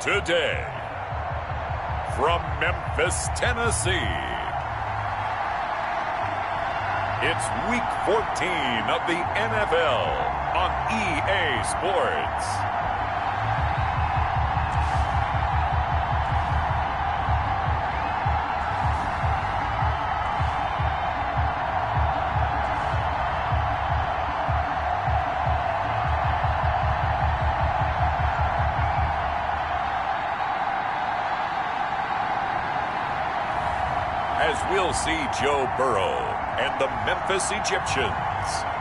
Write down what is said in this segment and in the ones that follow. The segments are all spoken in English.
Today, from Memphis, Tennessee, it's Week 14 of the NFL on EA Sports. As we'll see Joe Burrow and the Memphis Egyptians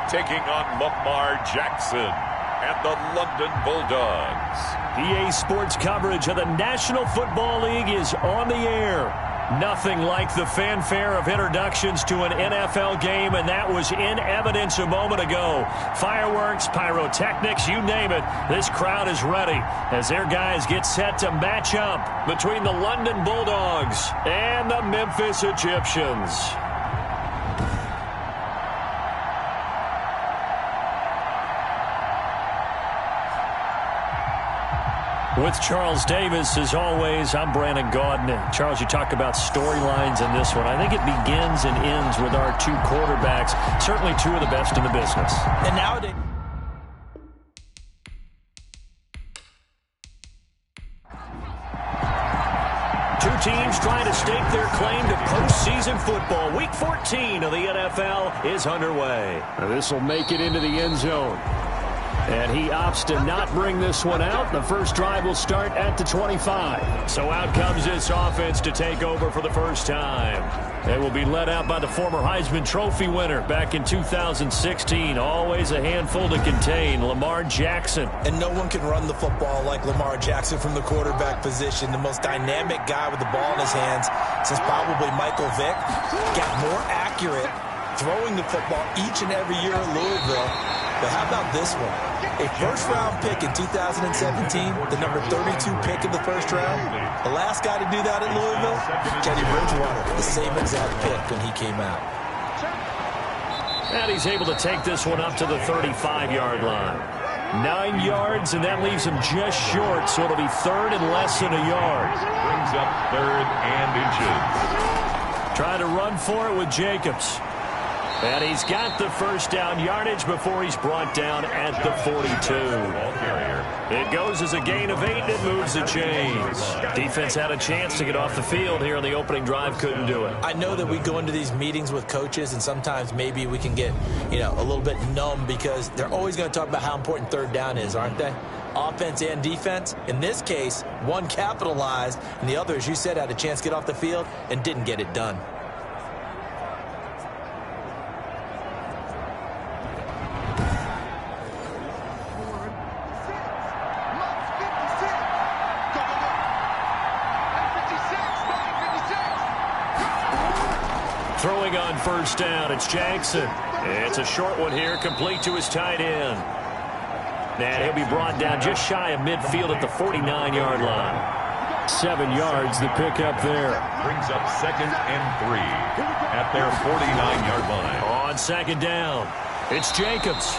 taking on Lamar Jackson and the London Bulldogs. EA Sports coverage of the National Football League is on the air. Nothing like the fanfare of introductions to an NFL game, and that was in evidence a moment ago. Fireworks, pyrotechnics, you name it. This crowd is ready as their guys get set to match up between the London Bulldogs and the Memphis Egyptians. With Charles Davis, as always, I'm Brandon Gaudin. Charles, you talk about storylines in this one. I think it begins and ends with our two quarterbacks, certainly two of the best in the business. And nowadays, two teams trying to stake their claim to postseason football. Week 14 of the NFL is underway. This will make it into the end zone. And he opts to not bring this one out. The first drive will start at the 25. So out comes this offense to take over for the first time. They will be led out by the former Heisman Trophy winner back in 2016. Always a handful to contain, Lamar Jackson. And no one can run the football like Lamar Jackson from the quarterback position. The most dynamic guy with the ball in his hands since probably Michael Vick. Got more accurate throwing the football each and every year at Louisville. But how about this one? A first-round pick in 2017, the number 32 pick in the first round. The last guy to do that at Louisville, Teddy Bridgewater, the same exact pick when he came out. And he's able to take this one up to the 35-yard line. 9 yards, and that leaves him just short, so it'll be third and less than a yard. Brings up third and inches. Trying to run for it with Jacobs. And he's got the first down yardage before he's brought down at the 42. It goes as a gain of 8, and it moves the chains. Defense had a chance to get off the field here on the opening drive, couldn't do it. I know that we go into these meetings with coaches, and sometimes maybe we can get, a little bit numb because they're always going to talk about how important third down is, aren't they? Offense and defense. In this case, one capitalized, and the other, as you said, had a chance to get off the field and didn't get it done. Throwing on first down, it's Jackson. It's a short one here, complete to his tight end. And he'll be brought down just shy of midfield at the 49-yard line. 7 yards, the pickup there. Brings up second and 3 at their 49-yard line. On second down, it's Jacobs.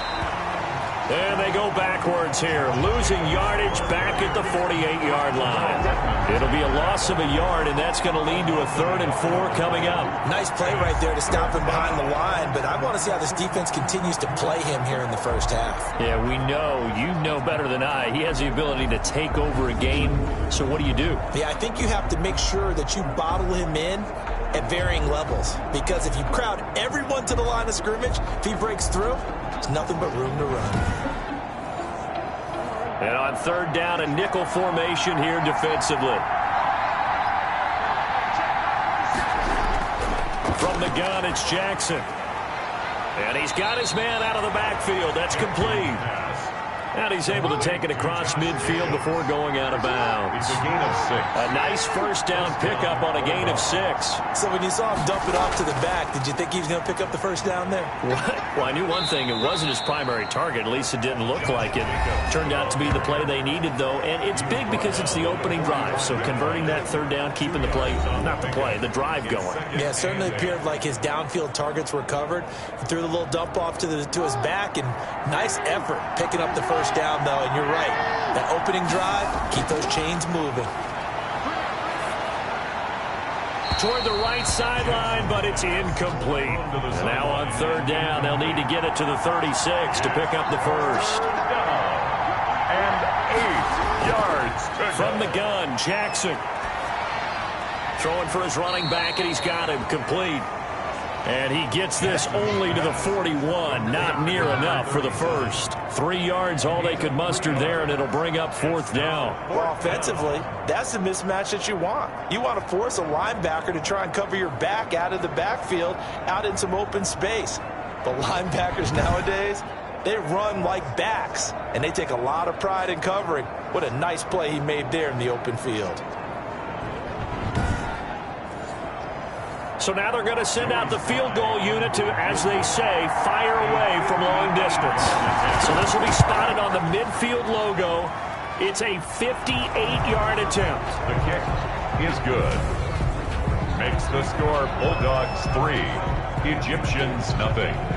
And they go backwards here, losing yardage back at the 48-yard line. It'll be a loss of a yard, and that's going to lead to a 3rd and 4 coming up. Nice play right there to stop him behind the line, but I want to see how this defense continues to play him here in the first half. Yeah, we know. You know better than I. He has the ability to take over a game, so what do you do? Yeah, I think you have to make sure that you bottle him in at varying levels, because if you crowd everyone to the line of scrimmage, if he breaks through, there's nothing but room to run. And on third down, a nickel formation here defensively. From the gun, it's Jackson. And he's got his man out of the backfield. That's complete. And he's able to take it across midfield before going out of bounds. It's a gain of 6. A nice first down pickup on a gain of 6. So when you saw him dump it off to the back, did you think he was going to pick up the first down there? Well, I knew one thing. It wasn't his primary target. At least it didn't look like it. Turned out to be the play they needed, though. And it's big because it's the opening drive. So converting that third down, keeping the play, not the play, the drive going. Yeah, it certainly appeared like his downfield targets were covered. He threw the little dump off to his back, and nice effort picking up the first down, though. And you're right. That opening drive, keep those chains moving. Toward the right sideline, but it's incomplete. And now on third down, they'll need to get it to the 36 to pick up the first. And 8 yards. From the gun, Jackson. Throwing for his running back, and he's got him complete. And he gets this only to the 41. Not near enough for the first. 3 yards, all they could muster there, and it'll bring up fourth down. Well, offensively, that's the mismatch that you want. You want to force a linebacker to try and cover your back out of the backfield, out in some open space. The linebackers nowadays, they run like backs, and they take a lot of pride in covering. What a nice play he made there in the open field. So now they're going to send out the field goal unit to, as they say, fire away from long distance. So this will be spotted on the midfield logo. It's a 58-yard attempt. The kick is good. Makes the score Bulldogs 3, Egyptians 0.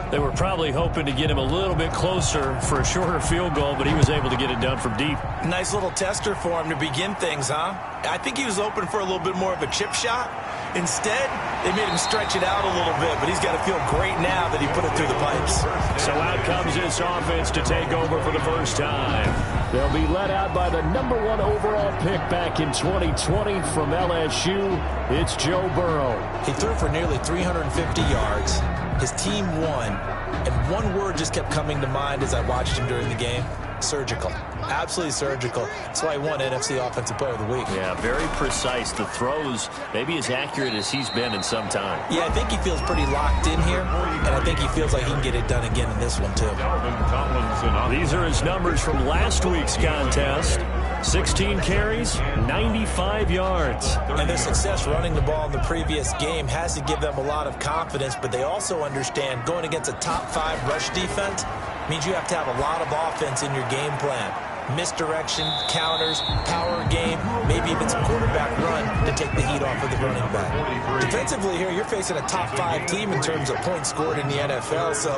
They were probably hoping to get him a little bit closer for a shorter field goal, but he was able to get it done from deep. Nice little tester for him to begin things, huh? I think he was open for a little bit more of a chip shot. Instead, they made him stretch it out a little bit, but he's got to feel great now that he put it through the pipes. So out comes this offense to take over for the first time. They'll be led out by the #1 overall pick back in 2020 from LSU. It's Joe Burrow. He threw for nearly 350 yards. His team won, and one word just kept coming to mind as I watched him during the game: surgical. Absolutely surgical. That's why he won NFC Offensive Player of the Week. Yeah, very precise. The throws maybe as accurate as he's been in some time. Yeah, I think he feels pretty locked in here, and I think he feels like he can get it done again in this one, too. These are his numbers from last week's contest. 16 carries, 95 yards. And their success running the ball in the previous game has to give them a lot of confidence, but they also understand going against a top-5 rush defense means you have to have a lot of offense in your game plan. Misdirection, counters, power game, maybe even some quarterback run to take the heat off of the running back. Defensively here, you're facing a top-5 team in terms of points scored in the NFL, so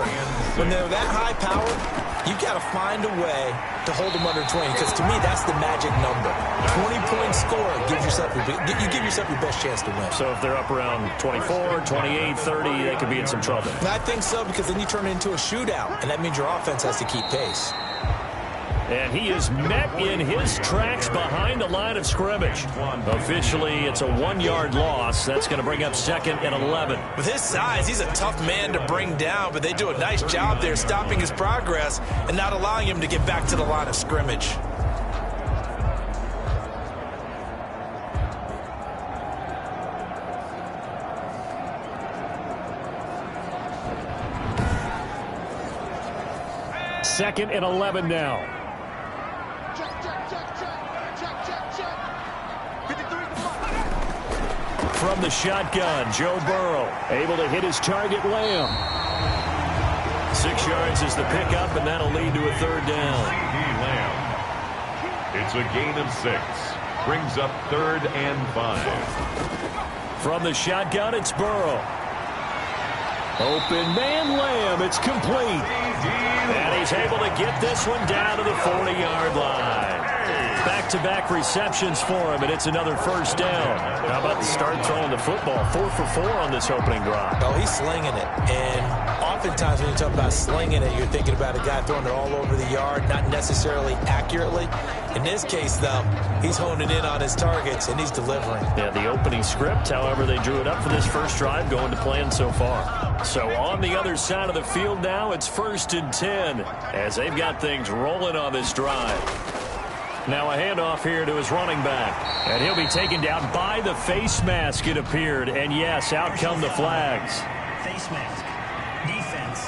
when they're that high powered, you've got to find a way to hold them under 20, because to me, that's the magic number. 20-point score gives yourself you give yourself your best chance to win. So if they're up around 24, 28, 30, they could be in some trouble. I think so, because then you turn it into a shootout, and that means your offense has to keep pace. And he is met in his tracks behind the line of scrimmage. Officially, it's a 1-yard loss. That's going to bring up 2nd and 11. With his size, he's a tough man to bring down, but they do a nice job there stopping his progress and not allowing him to get back to the line of scrimmage. Second and 11 now. From the shotgun, Joe Burrow able to hit his target, Lamb. 6 yards is the pickup, and that'll lead to a third down. Lamb. It's a gain of 6. Brings up 3rd and 5. From the shotgun, it's Burrow. Open man, Lamb. It's complete. And he's able to get this one down to the 40-yard line. Back-to-back receptions for him, and it's another first down. How about the start throwing the football? 4 for 4 on this opening drive. Oh, he's slinging it. And oftentimes when you talk about slinging it, you're thinking about a guy throwing it all over the yard, not necessarily accurately. In this case, though, he's honing in on his targets, and he's delivering. Yeah, the opening script, however, they drew it up for this first drive, going to plan so far. So on the other side of the field now, it's 1st and 10, as they've got things rolling on this drive. Now a handoff here to his running back. And he'll be taken down by the face mask, it appeared. And yes, out come the flags. Face mask. Defense.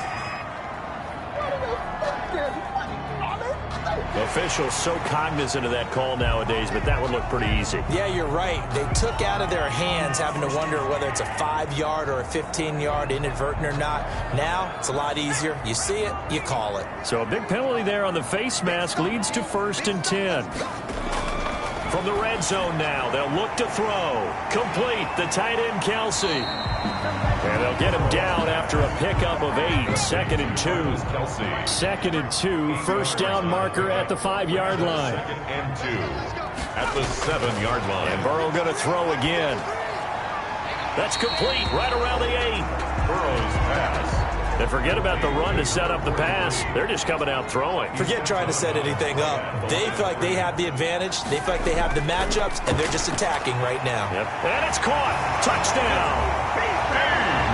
Officials so cognizant of that call nowadays, but that would look pretty easy. Yeah, you're right. They took out of their hands having to wonder whether it's a 5-yard or a 15-yard inadvertent or not. Now, it's a lot easier. You see it, you call it. So a big penalty there on the face mask leads to 1st and 10. From the red zone now, they'll look to throw. Complete, the tight end, Kelsey. And they'll get him down after a pickup of 8. 2nd and 2. 2nd and 2. First down marker at the 5-yard line. 2nd and 2 at the 7-yard line. And Burrow going to throw again. That's complete right around the 8. Burrow's pass. And forget about the run to set up the pass. They're just coming out throwing. Forget trying to set anything up. They feel like they have the advantage. They feel like they have the matchups, and they're just attacking right now. Yep. And it's caught. Touchdown.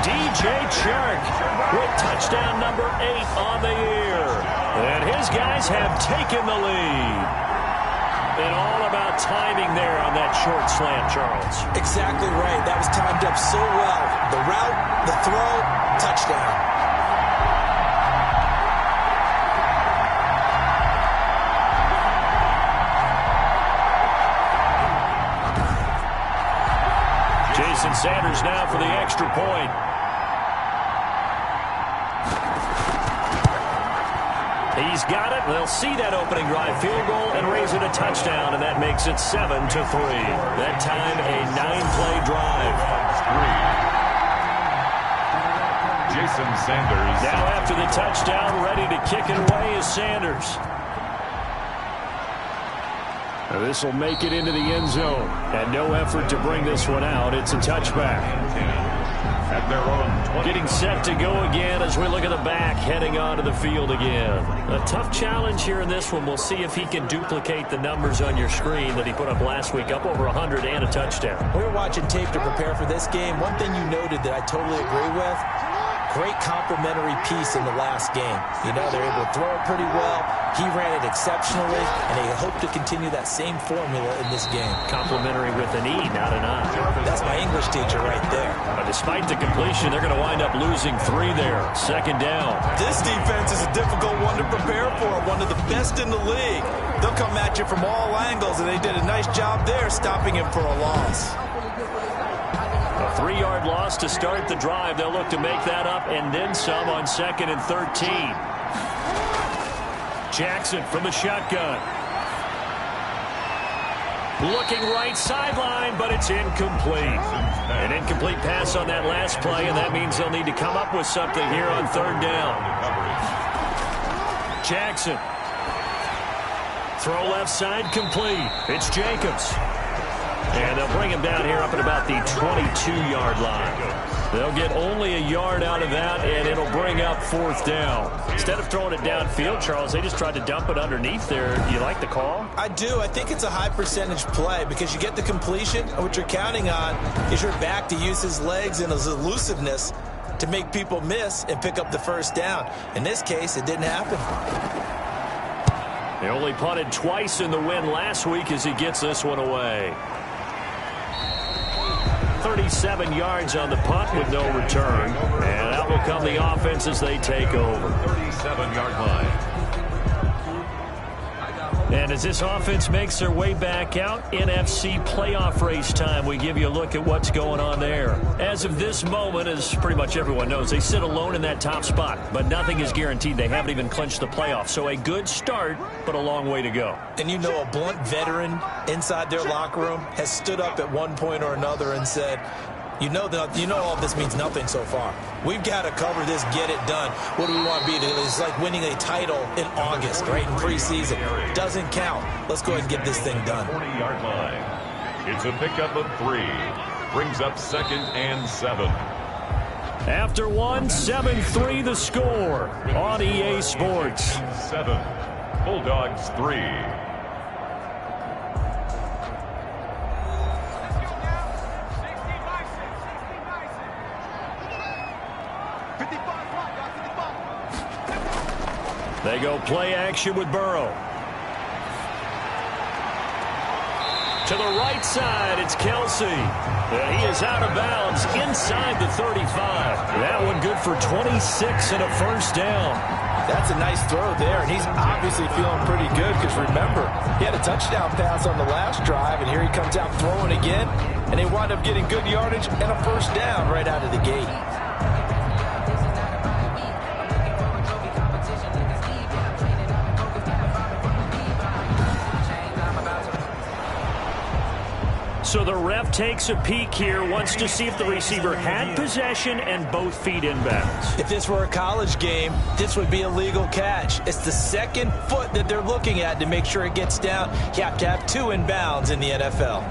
DJ Chark with touchdown number 8 on the year. And his guys have taken the lead. And all about timing there on that short slant, Charles. Exactly right. That was timed up so well. The route, the throw, touchdown. Jason Sanders now for the extra point. He's got it. They'll see that opening drive field goal and raise it a touchdown, and that makes it 7-3. That time a 9-play drive. Jason Sanders. Now after the touchdown, ready to kick it away is Sanders. Now this will make it into the end zone. And no effort to bring this one out. It's a touchback. At their own 20. Getting set to go again as we look at the back, heading onto the field again. A tough challenge here in this one. We'll see if he can duplicate the numbers on your screen that he put up last week, up over 100 and a touchdown. We were watching tape to prepare for this game. One thing you noted that I totally agree with, great complimentary piece in the last game. You know, they're able to throw it pretty well. He ran it exceptionally, and they hope to continue that same formula in this game. Complimentary with an E, not an I. That's my English teacher right there. But despite the completion, they're going to wind up losing 3 there. 2nd down. This defense is a difficult one to prepare for, one of the best in the league. They'll come at you from all angles, and they did a nice job there stopping him for a loss. A 3-yard loss to start the drive. They'll look to make that up and then some on 2nd and 13. Jackson from the shotgun. Looking right sideline, but it's incomplete. An incomplete pass on that last play, and that means they'll need to come up with something here on 3rd down. Jackson. Throw left side complete. It's Jacobs. And they'll bring him down here up at about the 22-yard line. They'll get only a yard out of that, and it'll bring up 4th down. Instead of throwing it downfield, Charles, they just tried to dump it underneath there. You like the call? I do. I think it's a high-percentage play because you get the completion, and what you're counting on is your back to use his legs and his elusiveness to make people miss and pick up the 1st down. In this case, it didn't happen. They only punted twice in the win last week as he gets this one away. 37 yards on the punt with no return. And out will come the offense as they take over. 37-yard line. And as this offense makes their way back out, NFC playoff race time, we give you a look at what's going on there. As of this moment, as pretty much everyone knows, they sit alone in that top spot, but nothing is guaranteed. They haven't even clinched the playoffs. So a good start, but a long way to go. And you know, a blunt veteran inside their locker room has stood up at one point or another and said, You know all this means nothing so far. We've got to cover this, get it done. What do we want to be? It's like winning a title in August, right, in preseason. Doesn't count. Let's go ahead and get this thing done. 40-yard line. It's a pickup of 3. Brings up 2nd and 7. After 1, 7-3 the score on EA Sports. 7. Bulldogs 3. They go play action with Burrow. To the right side, it's Kelsey. And he is out of bounds inside the 35. That one good for 26 and a 1st down. That's a nice throw there, and he's obviously feeling pretty good because, remember, he had a touchdown pass on the last drive, and here he comes out throwing again, and they wind up getting good yardage and a first down right out of the gate. So the ref takes a peek here, wants to see if the receiver had possession and both feet inbounds. If this were a college game, this would be a legal catch. It's the second foot that they're looking at to make sure it gets down. You have to have 2 inbounds in the NFL.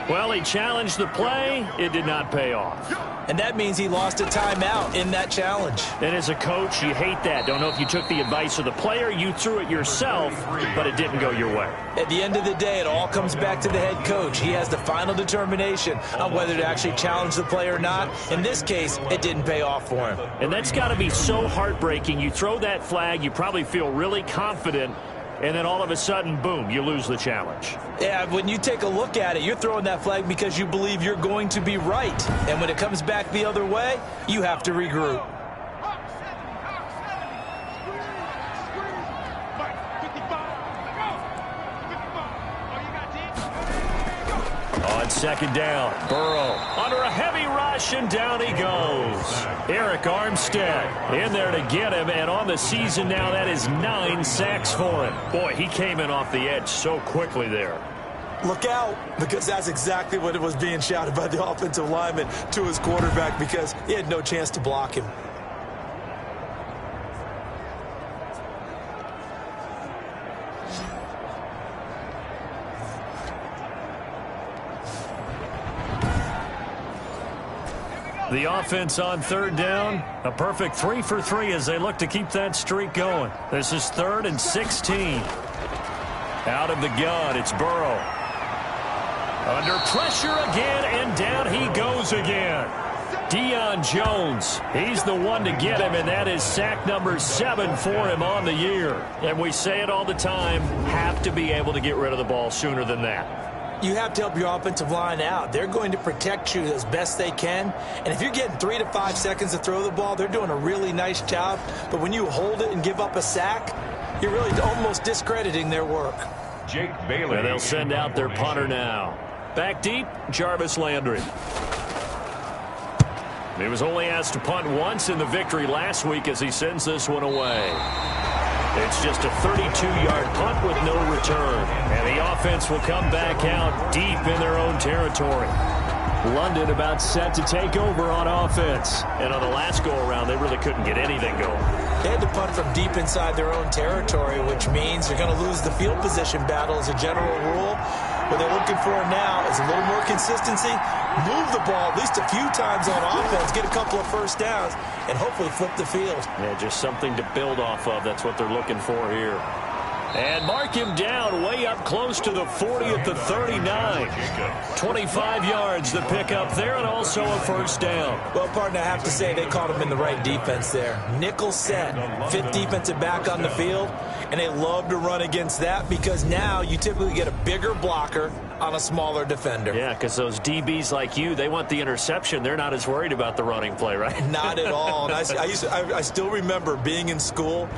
Well, he challenged the play. It did not pay off. And that means he lost a timeout in that challenge. And as a coach, you hate that. Don't know if you took the advice of the player, you threw it yourself, but it didn't go your way. At the end of the day, it all comes back to the head coach. He has the final determination on whether to actually challenge the play or not. In this case, it didn't pay off for him. And that's got to be so heartbreaking. You throw that flag, you probably feel really confident, and then all of a sudden, boom, you lose the challenge. Yeah, when you take a look at it, you're throwing that flag because you believe you're going to be right. And when it comes back the other way, you have to regroup. On second down, Burrow under a heavy rush, and down he goes. Eric Armstead in there to get him, and on the season now, that is 9 sacks for him. Boy, he came in off the edge so quickly there. Look out, because that's exactly what it was being shouted by the offensive lineman to his quarterback because he had no chance to block him. The offense on third down, a perfect 3 for 3 as they look to keep that streak going. This is 3rd and 16. Out of the gun, it's Burrow. Under pressure again, and down he goes again. Deion Jones, he's the one to get him, and that is sack number 7 for him on the year. And we say it all the time, have to be able to get rid of the ball sooner than that. You have to help your offensive line out. They're going to protect you as best they can. And if you're getting 3 to 5 seconds to throw the ball, they're doing a really nice job. But when you hold it and give up a sack, you're really almost discrediting their work. Jake Bailey. And they'll send out their punter now. Back deep, Jarvis Landry. He was only asked to punt once in the victory last week as he sends this one away. It's just a 32-yard punt with no return. And the offense will come back out deep in their own territory. London about set to take over on offense. And on the last go-around, they really couldn't get anything going. They had to punt from deep inside their own territory, which means they're going to lose the field position battle as a general rule. What they're looking for now is a little more consistency, move the ball at least a few times on offense, get a couple of first downs, and hopefully flip the field. Yeah, just something to build off of. That's what they're looking for here. And mark him down way up close to the 40 at the 39. 25 yards the pickup there, and also a first down. Well, partner, I have to say they caught him in the right defense there. Nickel set, 5th defensive back on the field, and they love to run against that because now you typically get a bigger blocker on a smaller defender. Yeah, because those DBs like you, they want the interception. They're not as worried about the running play, right? Not at all. And I still remember being in school,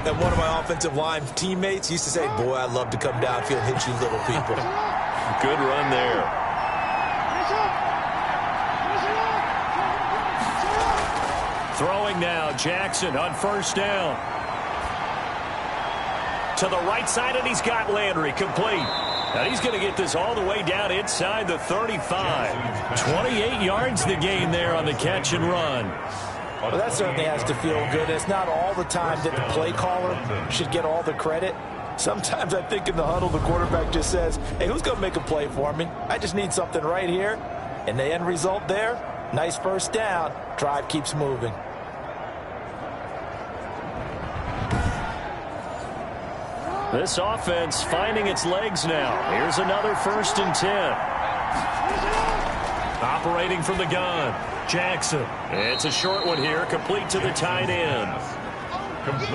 and one of my offensive line teammates used to say, boy, I'd love to come downfield and hit you little people. Good run there. Throwing now, Jackson on first down. To the right side, and he's got Landry complete. Now he's going to get this all the way down inside the 35. 28 yards the gain there on the catch and run. Well, that certainly has to feel good. It's not all the time that the play caller should get all the credit. Sometimes I think in the huddle, the quarterback just says, hey, who's going to make a play for me? I just need something right here. And the end result there, nice first down. Drive keeps moving. This offense finding its legs now. Here's another 1st and 10. Operating from the gun. Jackson. It's a short one here, complete to the tight end.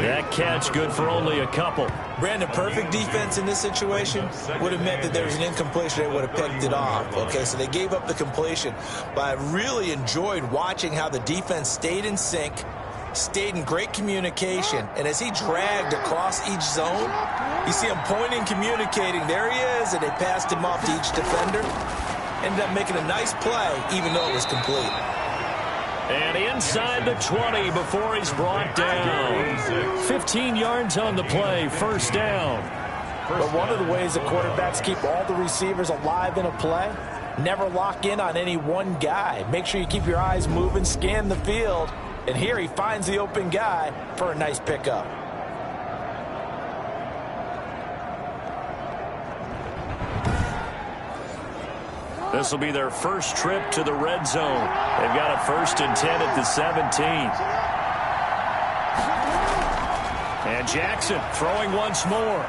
That catch good for only a couple. Brandon, perfect defense in this situation would have meant that there was an incompletion. They would have picked it off. Okay, so they gave up the completion. But I really enjoyed watching how the defense stayed in sync, stayed in great communication. And as he dragged across each zone, you see him pointing, communicating. There he is, and they passed him off to each defender. Ended up making a nice play, even though it was complete. And inside the 20 before he's brought down. 15 yards on the play, first down. But one of the ways that quarterbacks keep all the receivers alive in a play, never lock in on any one guy. Make sure you keep your eyes moving, scan the field. And here he finds the open guy for a nice pickup. This will be their first trip to the red zone. They've got a 1st and 10 at the 17. And Jackson throwing once more.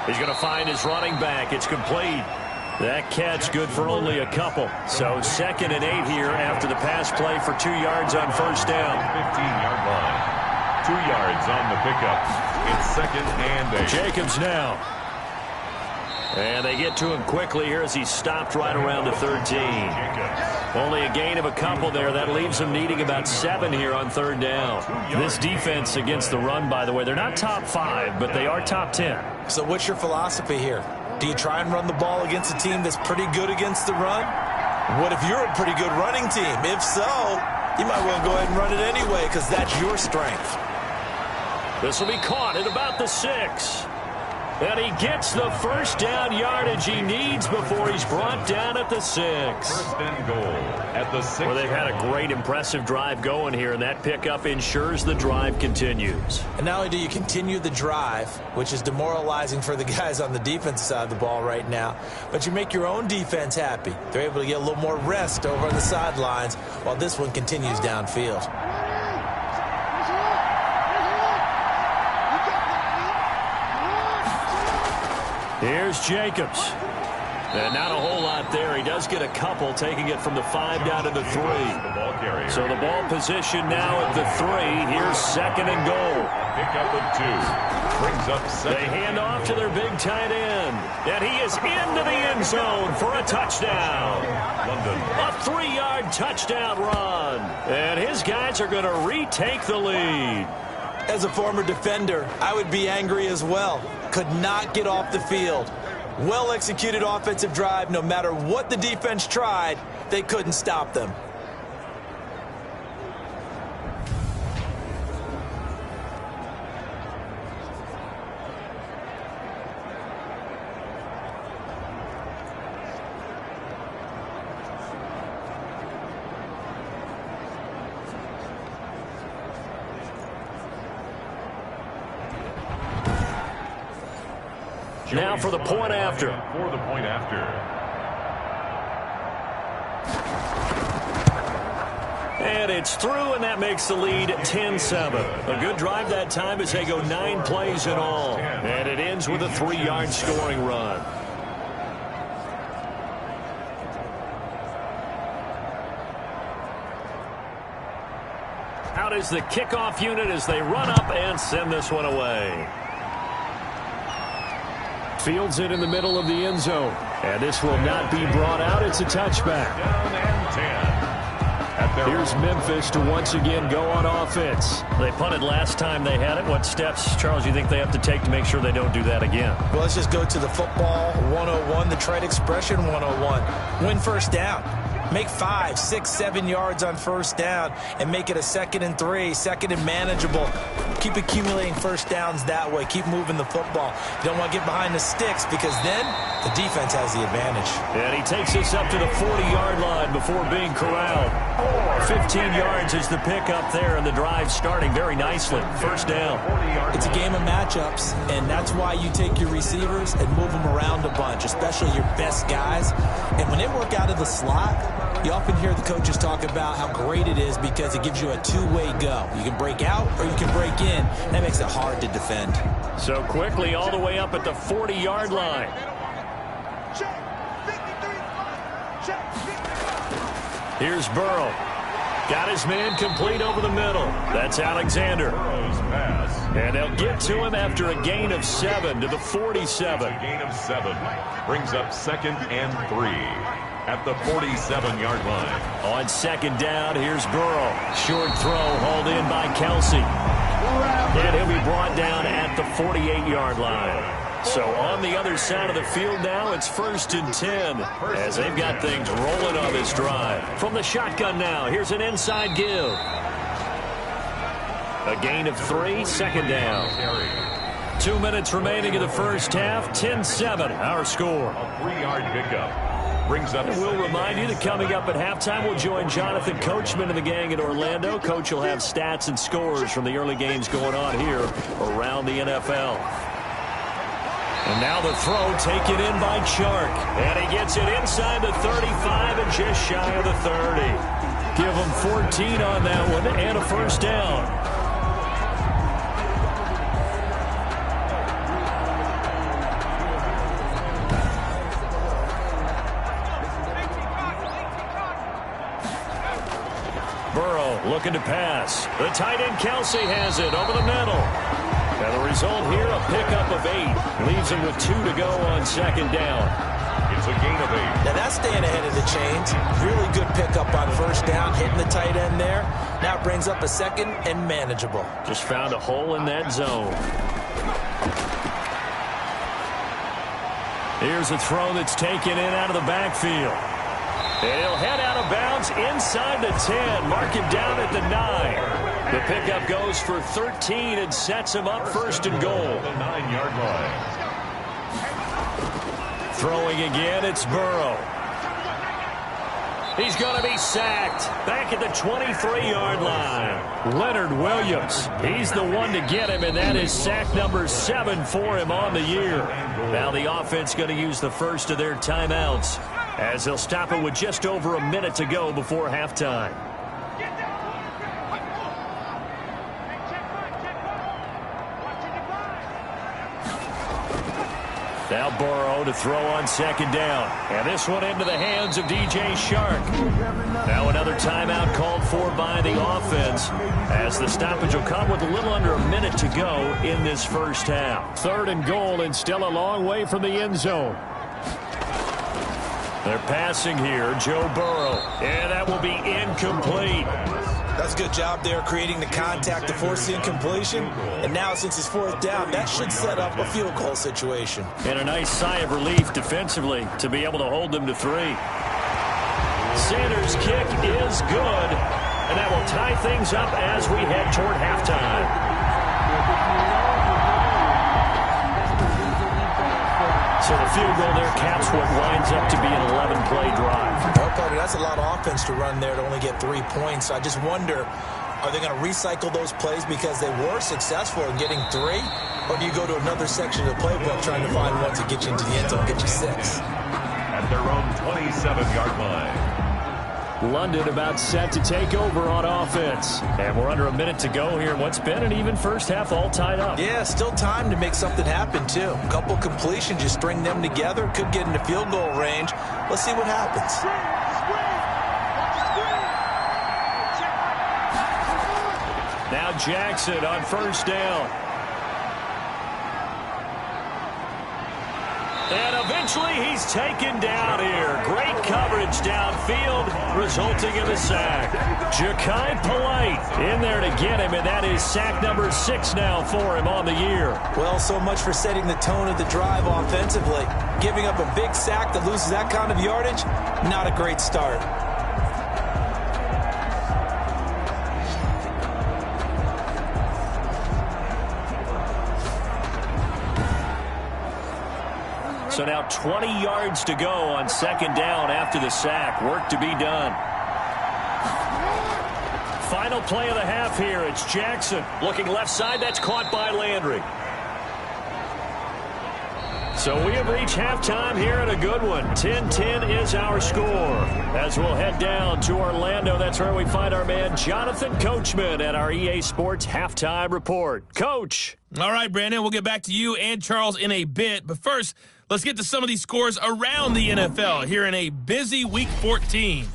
He's going to find his running back. It's complete. That catch good for only a couple. So 2nd and 8 here after the pass play for 2 yards on first down. 15-yard line. 2 yards on the pickup. It's 2nd and 8. Jacobs now. And they get to him quickly here as he stopped right around the 13. Only a gain of a couple there. That leaves them needing about 7 here on 3rd down. This defense against the run, by the way, they're not top 5, but they are top 10. So what's your philosophy here? Do you try and run the ball against a team that's pretty good against the run? What if you're a pretty good running team? If so, you might want to go ahead and run it anyway because that's your strength. This will be caught at about the 6. And he gets the first down yardage he needs before he's brought down at the 6. 1st and goal at the 6. Well, they've had a great, impressive drive going here, and that pickup ensures the drive continues. And not only do you continue the drive, which is demoralizing for the guys on the defensive side of the ball right now, but you make your own defense happy. They're able to get a little more rest over on the sidelines while this one continues downfield. Here's Jacobs. And not a whole lot there. He does get a couple, taking it from the 5 down to the 3. So the ball position now at the 3. Here's 2nd and goal. Pickup of 2. Brings up 2nd. They hand off to their big tight end. And he is into the end zone for a touchdown. London. A 3-yard touchdown run. And his guys are going to retake the lead. As a former defender, I would be angry as well. Could not get off the field. Well-executed offensive drive. No matter what the defense tried, they couldn't stop them. Now for the point after. For the point after. And it's through, and that makes the lead 10-7. A good drive that time as they go 9 plays in all. And it ends with a 3-yard scoring run. Out is the kickoff unit as they run up and send this one away. Fields it in the middle of the end zone. And this will not be brought out. It's a touchback. Down and 10. Here's Memphis to once again go on offense. They punted last time they had it. What steps, Charles, you think they have to take to make sure they don't do that again? Well, let's just go to the football 101, the trade expression 101. Win first down. Make 5, 6, 7 yards on first down and make it a 2nd and 3, 2nd and manageable. Keep accumulating first downs that way. Keep moving the football. You don't want to get behind the sticks because then the defense has the advantage. And he takes us up to the 40-yard line before being corralled. 15 yards is the pickup there, and the drive starting very nicely. First down. It's a game of matchups, and that's why you take your receivers and move them around a bunch, especially your best guys. And when they work out of the slot, you often hear the coaches talk about how great it is because it gives you a two-way go. You can break out or you can break in. That makes it hard to defend. So quickly all the way up at the 40-yard line. Here's Burrow. Got his man complete over the middle. That's Alexander. And they'll get to him after a gain of 7 to the 47. A gain of 7 brings up 2nd and 3 at the 47-yard line. On 2nd down, here's Burrow. Short throw hauled in by Kelsey. And he'll be brought down at the 48-yard line. So on the other side of the field now, it's 1st and 10 as they've got things rolling on this drive. From the shotgun now, here's an inside give. A gain of 3, 2nd down. 2 minutes remaining in the first half, 10-7, our score. A 3-yard pickup brings up. And we'll remind you that coming up at halftime, we'll join Jonathan Coachman and the gang in Orlando. Coach will have stats and scores from the early games going on here around the NFL. And now the throw taken in by Chark. And he gets it inside the 35 and just shy of the 30. Give him 14 on that one and a 1st down. Burrow looking to pass. The tight end Kelsey has it over the middle. And the result here, a pickup of 8. Leaves him with 2 to go on 2nd down. It's a gain of 8. Now that's staying ahead of the chains. Really good pickup on 1st down, hitting the tight end there. Now brings up a 2nd and manageable. Just found a hole in that zone. Here's a throw that's taken in out of the backfield. And he'll head out of bounds inside the 10. Mark him down at the 9. The pickup goes for 13 and sets him up 1st and goal. The 9-yard line. Throwing again, it's Burrow. He's going to be sacked back at the 23-yard line. Leonard Williams, he's the one to get him, and that is sack number 7 for him on the year. Now the offense going to use the first of their timeouts as they'll stop it with just over a minute to go before halftime. Now Burrow to throw on 2nd down. And this one into the hands of DJ Chark. Now another timeout called for by the offense as the stoppage will come with a little under a minute to go in this first half. 3rd and goal and still a long way from the end zone. They're passing here, Joe Burrow. And that will be incomplete. That's a good job there creating the contact to force the incompletion. And now since it's 4th down, that should set up a field goal situation. And a nice sigh of relief defensively to be able to hold them to 3. Sanders' kick is good. And that will tie things up as we head toward halftime. So the field goal there caps what winds up to be an 11-play drive. Well, Carter, that's a lot of offense to run there to only get 3 points. I just wonder, are they going to recycle those plays because they were successful in getting 3? Or do you go to another section of the playbook trying to find one to get you into the end zone, get you 6? At their own 27-yard line. London about set to take over on offense. And we're under a minute to go here in what's been an even first half all tied up. Yeah, still time to make something happen, too. A couple completions, you string them together, could get into field goal range. Let's see what happens. Now Jackson on 1st down. And eventually he's taken down here. Great coverage downfield, resulting in a sack. Ja'Kai Polite in there to get him, and that is sack number 6 now for him on the year. Well, so much for setting the tone of the drive offensively. Giving up a big sack that loses that kind of yardage, not a great start. So now 20 yards to go on 2nd down after the sack. Work to be done. Final play of the half here. It's Jackson looking left side. That's caught by Landry. So we have reached halftime here in a good one. 10-10 is our score. As we'll head down to Orlando, that's where we find our man Jonathan Coachman at our EA Sports Halftime Report. Coach. All right, Brandon, we'll get back to you and Charles in a bit. But first, let's get to some of these scores around the NFL here in a busy Week 14.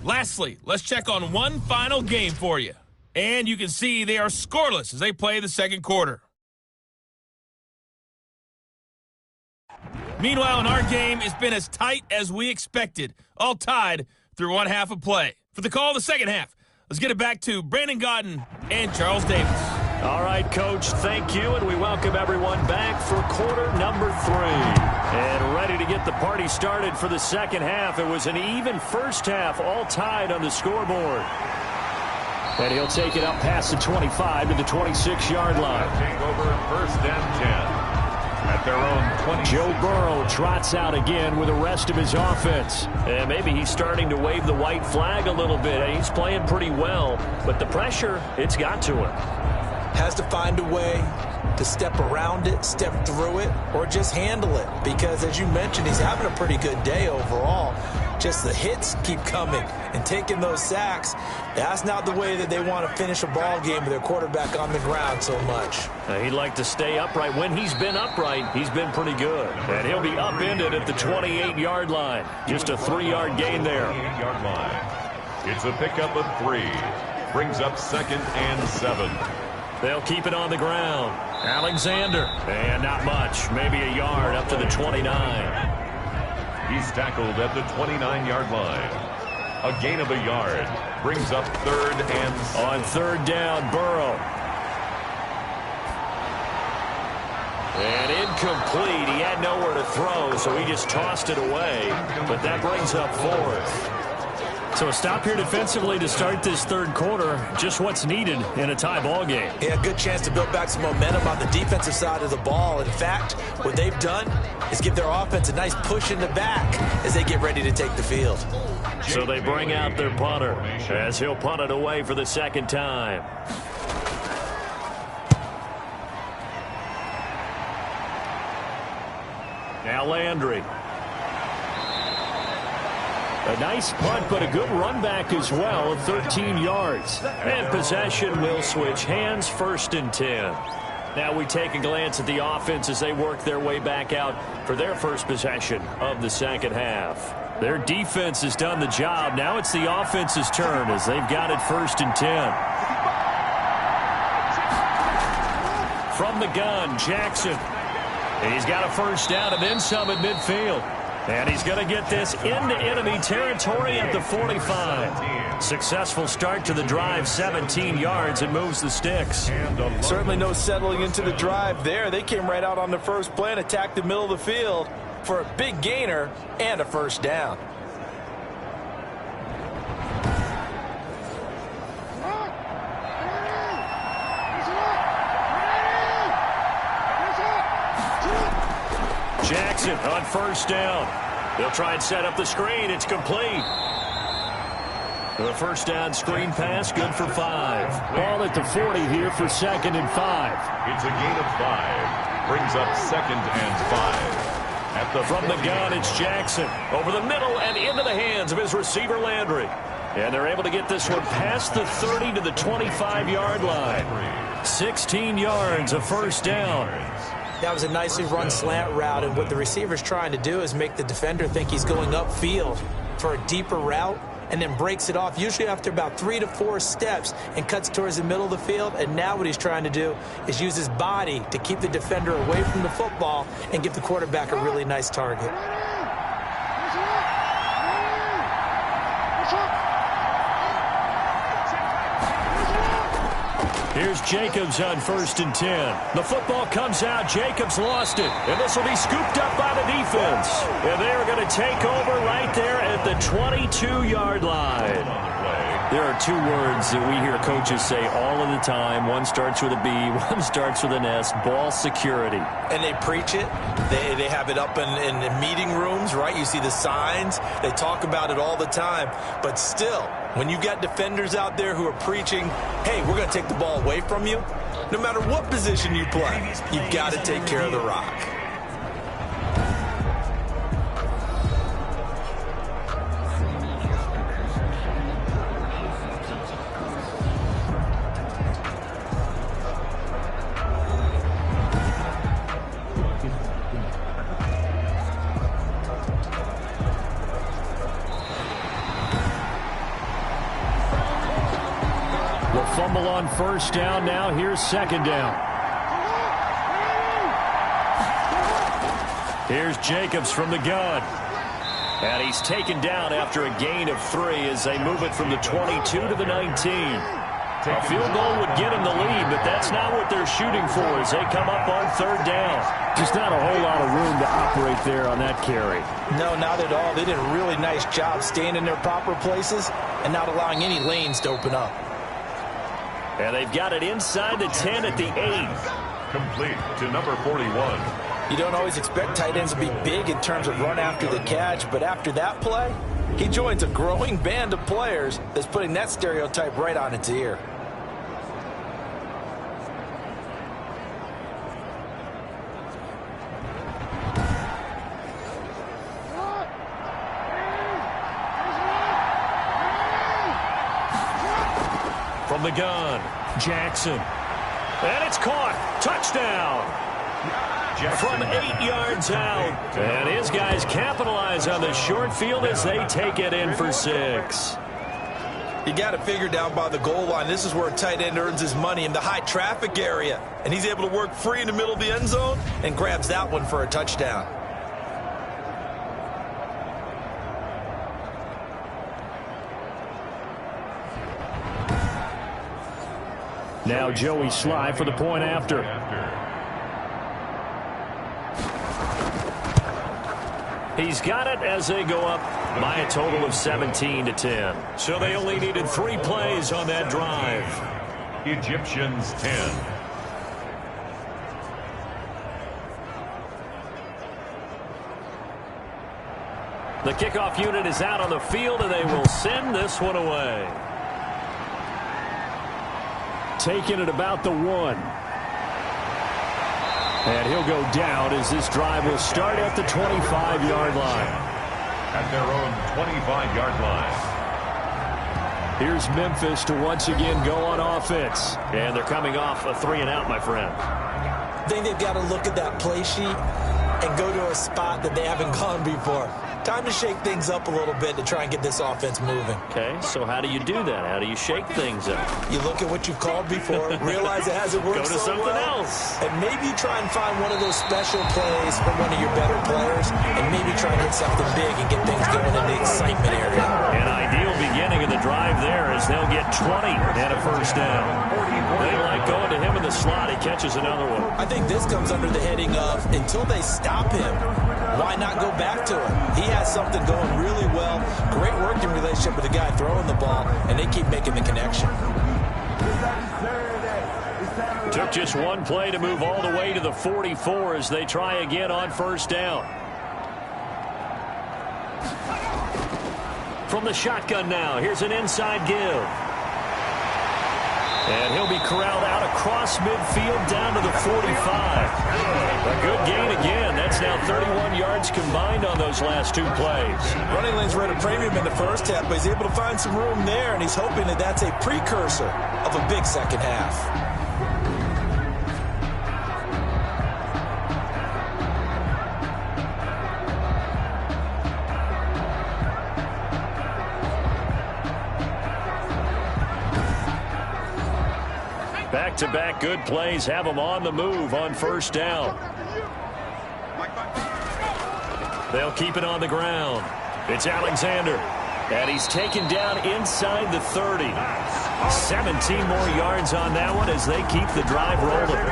Lastly, let's check on one final game for you. And you can see they are scoreless as they play the second quarter. Meanwhile, in our game, it's been as tight as we expected, all tied through one half of play. For the call of the second half, let's get it back to Brandon Gaudin and Charles Davis. All right, Coach, thank you, and we welcome everyone back for quarter number 3. And ready to get the party started for the second half. It was an even first half, all tied on the scoreboard. And he'll take it up past the 25 to the 26-yard line. Take over first and 10. At their own 20. Joe Burrow trots out again with the rest of his offense. And maybe he's starting to wave the white flag a little bit. He's playing pretty well, but the pressure, it's got to him. Has to find a way to step around it, step through it, or just handle it. Because, as you mentioned, he's having a pretty good day overall. Just the hits keep coming and taking those sacks. That's not the way that they want to finish a ball game with their quarterback on the ground so much. He'd like to stay upright. When he's been upright, he's been pretty good. And he'll be upended at the 28-yard line. Just a 3-yard gain there. 28-yard line. It's a pickup of 3. Brings up second and 7. They'll keep it on the ground. Alexander. And not much. Maybe a yard up to the 29. He's tackled at the 29-yard line. A gain of a yard. Brings up third and 7. On third down, Burrow. And incomplete. He had nowhere to throw, so he just tossed it away. But that brings up fourth. So a stop here defensively to start this third quarter. Just what's needed in a tie ball game. Yeah, good chance to build back some momentum on the defensive side of the ball. In fact, what they've done is give their offense a nice push in the back as they get ready to take the field. So they bring out their punter as he'll punt it away for the second time. Now Landry. A nice punt, but a good run back as well of 13 yards. And possession will switch hands, first and 10. Now we take a glance at the offense as they work their way back out for their first possession of the second half. Their defense has done the job. Now it's the offense's turn as they've got it first and 10. From the gun, Jackson. He's got a first down and then some at midfield. And he's going to get this into enemy territory at the 45. Successful start to the drive, 17 yards, and moves the sticks. Certainly no settling into the drive there. They came right out on the first play and attacked the middle of the field for a big gainer and a first down. Jackson on first down. They'll try and set up the screen. It's complete. The first down screen pass, good for 5. Ball at the 40 here for second and 5. It's a gain of 5. Brings up second and 5. From the gun, it's Jackson. Over the middle and into the hands of his receiver, Landry. And they're able to get this one past the 30 to the 25-yard line. 16 yards, a first down. That was a nicely run slant route, and what the receiver's trying to do is make the defender think he's going upfield for a deeper route and then breaks it off, usually after about 3 to 4 steps, and cuts towards the middle of the field. And now what he's trying to do is use his body to keep the defender away from the football and give the quarterback a really nice target. Here's Jacobs on first and 10. The football comes out. Jacobs lost it. And this will be scooped up by the defense. And they're going to take over right there at the 22-yard line. There are 2 words that we hear coaches say all of the time. One starts with a B, one starts with an S, ball security. And they preach it. They have it up in meeting rooms, right? You see the signs. They talk about it all the time. But still, when you got defenders out there who are preaching, hey, we're going to take the ball away from you, no matter what position you play, you've got to take care of the rock. fumble on first down. Now here's second down. Here's Jacobs from the gun. And he's taken down after a gain of 3 as they move it from the 22 to the 19. A field goal would get him the lead, but that's not what they're shooting for as they come up on third down. Just not a whole lot of room to operate there on that carry. No, not at all. They did a really nice job staying in their proper places and not allowing any lanes to open up. And they've got it inside the 10 at the 8. Complete to number 41. You don't always expect tight ends to be big in terms of run after the catch, but after that play, he joins a growing band of players that's putting that stereotype right on its ear. From the gun, Jackson. And it's caught. Touchdown. From 8 yards out. And his guys capitalize on the short field as they take it in for 6. You got to figure down by the goal line. This is where a tight end earns his money, in the high traffic area. And he's able to work free in the middle of the end zone and grabs that one for a touchdown. Now Joey Sly for the point after. He's got it as they go up by a total of 17-10. So they only needed 3 plays on that drive. Egyptians 10. The kickoff unit is out on the field, and they will send this one away. Taking it about the 1. And he'll go down as this drive will start at the 25-yard line. At their own 25-yard line. Here's Memphis to once again go on offense. And they're coming off a 3-and-out, my friend. I think they've got to look at that play sheet and go to a spot that they haven't gone before. Time to shake things up a little bit to try and get this offense moving. Okay, so how do you do that? How do you shake things up? You look at what you've called before, realize it hasn't worked Go to so something well, else. and maybe try and find one of those special plays from one of your better players, and maybe try and hit something big and get things going in the excitement area. An ideal beginning of the drive there as they'll get 20 and a first down. They like going to him in the slot. He catches another one. I think this comes under the heading of, until they stop him, why not go back to him? He has something going really well. Great working relationship with the guy throwing the ball, and they keep making the connection. Took just one play to move all the way to the 44 as they try again on first down. From the shotgun now, here's an inside give. And he'll be corralled out across midfield down to the 45. A good gain again. That's now 31 yards combined on those last 2 plays. Running lanes were at a premium in the first half, but he's able to find some room there, and he's hoping that that's a precursor of a big second half. Back-to-back good plays have them on the move on first down. They'll keep it on the ground. It's Alexander. And he's taken down inside the 30. 17 more yards on that one as they keep the drive rolling.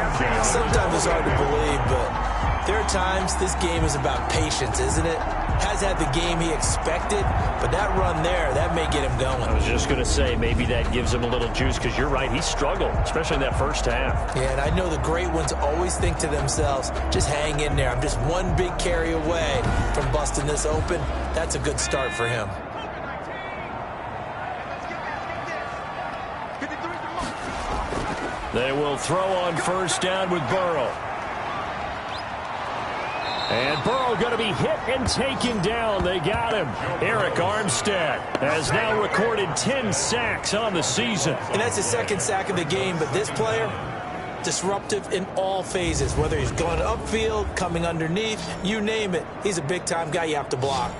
Sometimes it's hard to believe, but there are times this game is about patience, isn't it? Has had the game he expected, but that run there, that may get him going. I was just going to say, maybe that gives him a little juice, because you're right, he struggled, especially in that first half. Yeah, and I know the great ones always think to themselves, just hang in there. I'm just one big carry away from busting this open. That's a good start for him. They will throw on first down with Burrow. And Burrow going to be hit and taken down. They got him. Eric Armstead has now recorded 10 sacks on the season. And that's his second sack of the game, but this player, disruptive in all phases, whether he's going upfield, coming underneath, you name it. He's a big-time guy you have to block.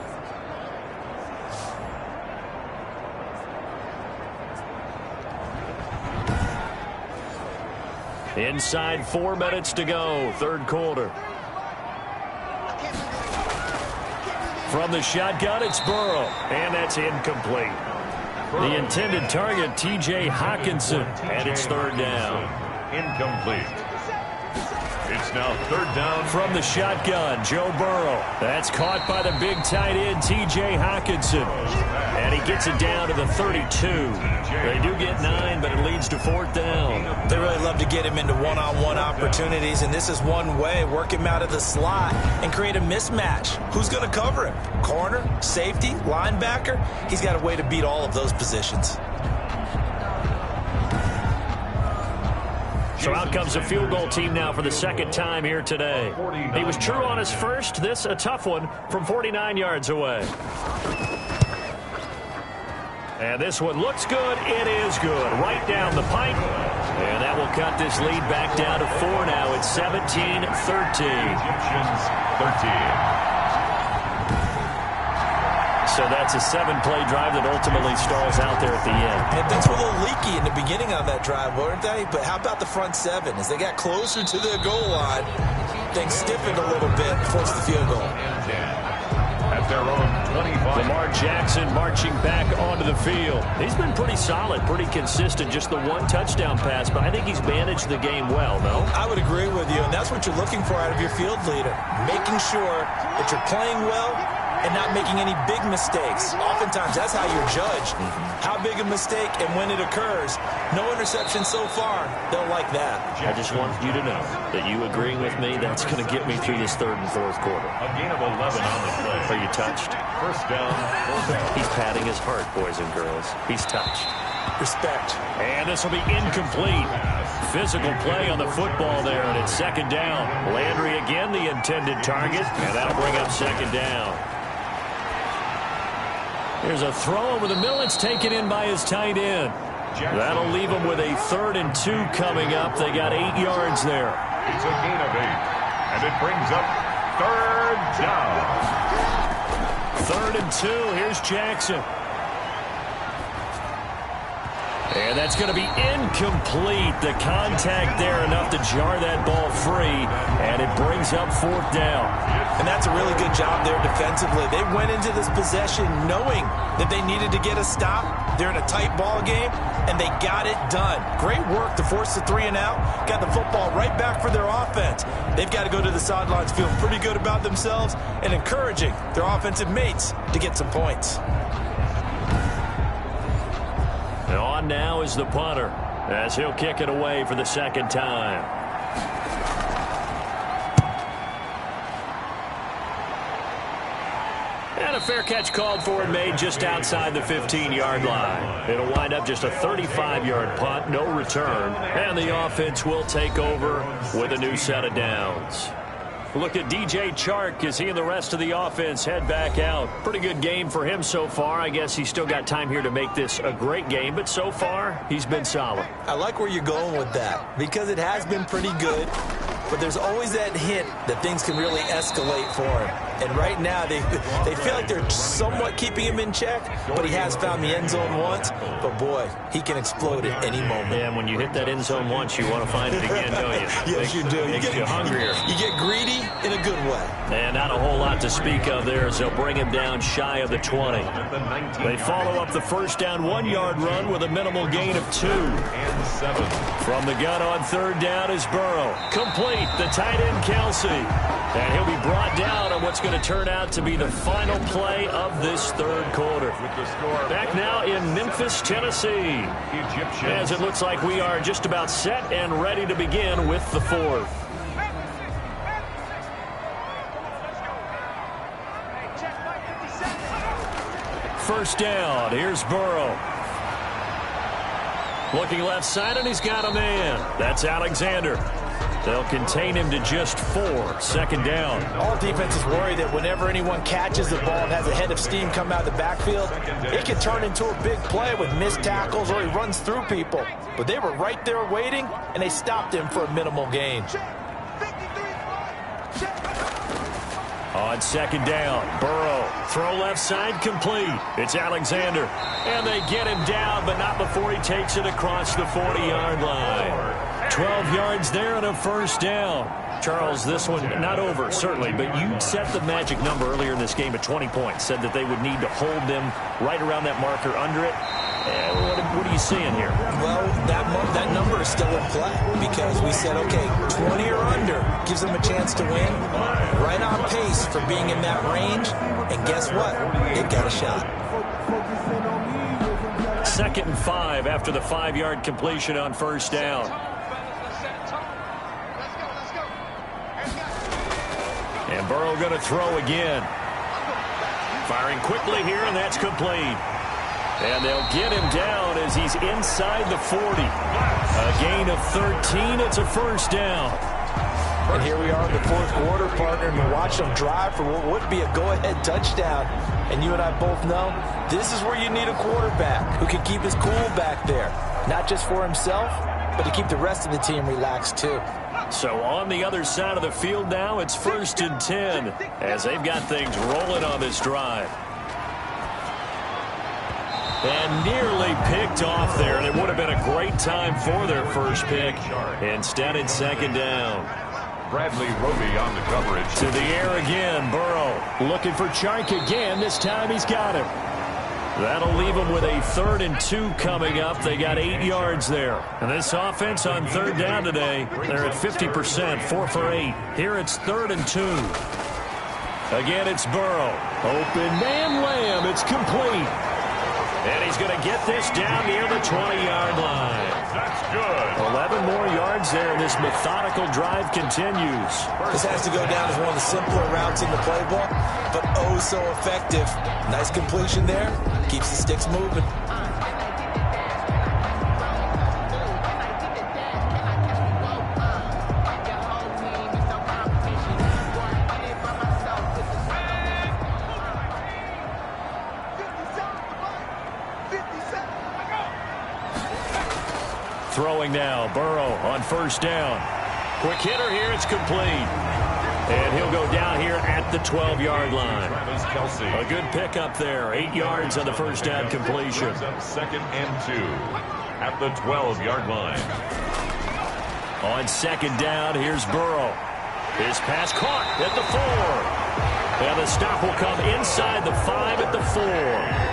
Inside 4 minutes to go, third quarter. From the shotgun, it's Burrow, and that's incomplete. The intended target, T.J. Hawkinson, and it's third down. Incomplete. It's now third down. From the shotgun, Joe Burrow. That's caught by the big tight end, T.J. Hawkinson. And he gets it down to the 32. They do get 9, but it leads to fourth down. They really love to get him into one-on-one opportunities, and this is one way. Work him out of the slot and create a mismatch. Who's going to cover him? Corner, safety, linebacker? He's got a way to beat all of those positions. So out comes a field goal team now for the second time here today. He was true on his first. This a tough one from 49 yards away. And this one looks good. It is good. Right down the pipe. And that will cut this lead back down to 4 now. It's 17-13. Egyptians 13. So that's a 7-play drive that ultimately stalls out there at the end. And things were a little leaky in the beginning on that drive, weren't they? But how about the front 7? As they got closer to their goal line, things stiffened a little bit, forced the field goal. At their own 25. Lamar Jackson marching back onto the field. He's been pretty solid, pretty consistent, just the one touchdown pass, but I think he's managed the game well, no? I would agree with you, and that's what you're looking for out of your field leader, making sure that you're playing well and not making any big mistakes. Oftentimes, that's how you're judged. How big a mistake and when it occurs. No interception so far. They'll like that. I just want you to know that you agreeing with me, that's going to get me through this third and fourth quarter. A gain of 11 on the play. Are you touched? First down, fourth down. He's patting his heart, boys and girls. He's touched. Respect. And this will be incomplete. Physical play on the football there, and it's second down. Landry again, the intended target, and that'll bring up second down. There's a throw over the middle. It's taken in by his tight end. That'll leave them with a 3rd and 2 coming up. They got 8 yards there. It's a gain of 8, and it brings up third down. 3rd and 2. Here's Jackson. And that's going to be incomplete. The contact there enough to jar that ball free, and it brings up fourth down. And that's a really good job there defensively. They went into this possession knowing that they needed to get a stop. They're in a tight ball game, and they got it done. Great work to force the 3 and out. Got the football right back for their offense. They've got to go to the sidelines feeling pretty good about themselves and encouraging their offensive mates to get some points. And on now is the punter as he'll kick it away for the second time. And a fair catch called for and made just outside the 15-yard line. It'll wind up just a 35-yard punt, no return. And the offense will take over with a new set of downs. Look at DJ Chark as he and the rest of the offense head back out. Pretty good game for him so far. I guess he's still got time here to make this a great game, but so far, he's been solid. I like where you're going with that because it has been pretty good, but there's always that hint that things can really escalate for him. And right now, they feel like they're somewhat keeping him in check, but he has found the end zone once. But, boy, he can explode at any moment. Yeah, and when you hit that end zone once, you want to find it again, don't you? Yes, you do. Makes you hungrier. You get greedy in a good way. And not a whole lot to speak of there as they'll bring him down shy of the 20. They follow up the first down 1-yard run with a minimal gain of 2. And 7. From the gun on third down is Burrow. Complete, the tight end Kelsey. And he'll be brought down on what's going to turn out to be the final play of this third quarter. Back now in Memphis, Tennessee. As it looks like we are just about set and ready to begin with the fourth. First down, here's Burrow. Looking left side, and he's got a man. That's Alexander. They'll contain him to just 4. Second down. All defenses worry that whenever anyone catches the ball and has a head of steam come out of the backfield, it can turn into a big play with missed tackles or he runs through people. But they were right there waiting, and they stopped him for a minimal gain. On second down, Burrow. Throw left side, complete. It's Alexander. And they get him down, but not before he takes it across the 40-yard line. 12 yards there and a first down. Charles, this one not over, certainly, but you set the magic number earlier in this game at 20 points. Said that they would need to hold them right around that marker under it. What are you seeing here? Well, that number is still in play because we said, okay, 20 or under gives them a chance to win. Right on pace for being in that range. And guess what? They've got a shot. 2nd and 5 after the 5-yard completion on first down. And Burrow going to throw again. Firing quickly here, and that's complete. And they'll get him down as he's inside the 40. A gain of 13. It's a first down. And here we are in the fourth quarter, partner, and we watch them drive for what would be a go-ahead touchdown. And you and I both know this is where you need a quarterback who can keep his cool back there. Not just for himself, but to keep the rest of the team relaxed too. So on the other side of the field now, it's 1st and 10 as they've got things rolling on this drive. And nearly picked off there, and it would have been a great time for their first pick. Instead, it's 2nd down. Bradley Roby on the coverage. To the air again, Burrow. Looking for Chark again. This time he's got him. That'll leave them with a 3rd and 2 coming up. They got 8 yards there. And this offense on 3rd down today, they're at 50%, 4 for 8. Here it's 3rd and 2. Again, it's Burrow. Open man Lamb. It's complete. And he's going to get this down near the 20-yard line. That's good. 11 more yards there, and this methodical drive continues. This has to go down as one of the simpler routes in the playbook, but oh so effective. Nice completion there. Keeps the sticks moving. Throwing now, Burrow on first down. Quick hitter here, it's complete. And he'll go down here at the 12-yard line. A good pickup there, 8 yards on the first down completion. 2nd and 2 at the 12-yard line. On 2nd down, here's Burrow. His pass caught at the 4. And the stop will come inside the 5 at the 4.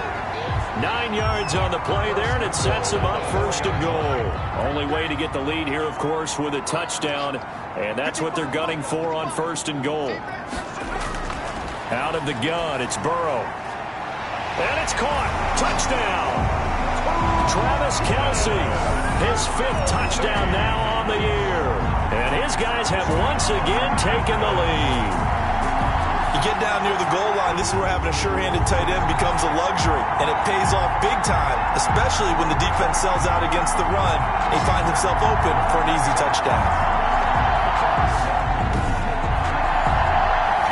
9 yards on the play there, and it sets him up 1st and goal. Only way to get the lead here, of course, with a touchdown, and that's what they're gunning for on 1st and goal. Out of the gun, it's Burrow. And it's caught. Touchdown. Travis Kelce, his 5th touchdown now on the year. And his guys have once again taken the lead. You get down near the goal line, this is where having a sure-handed tight end becomes a luxury, and it pays off big time, especially when the defense sells out against the run. He finds himself open for an easy touchdown.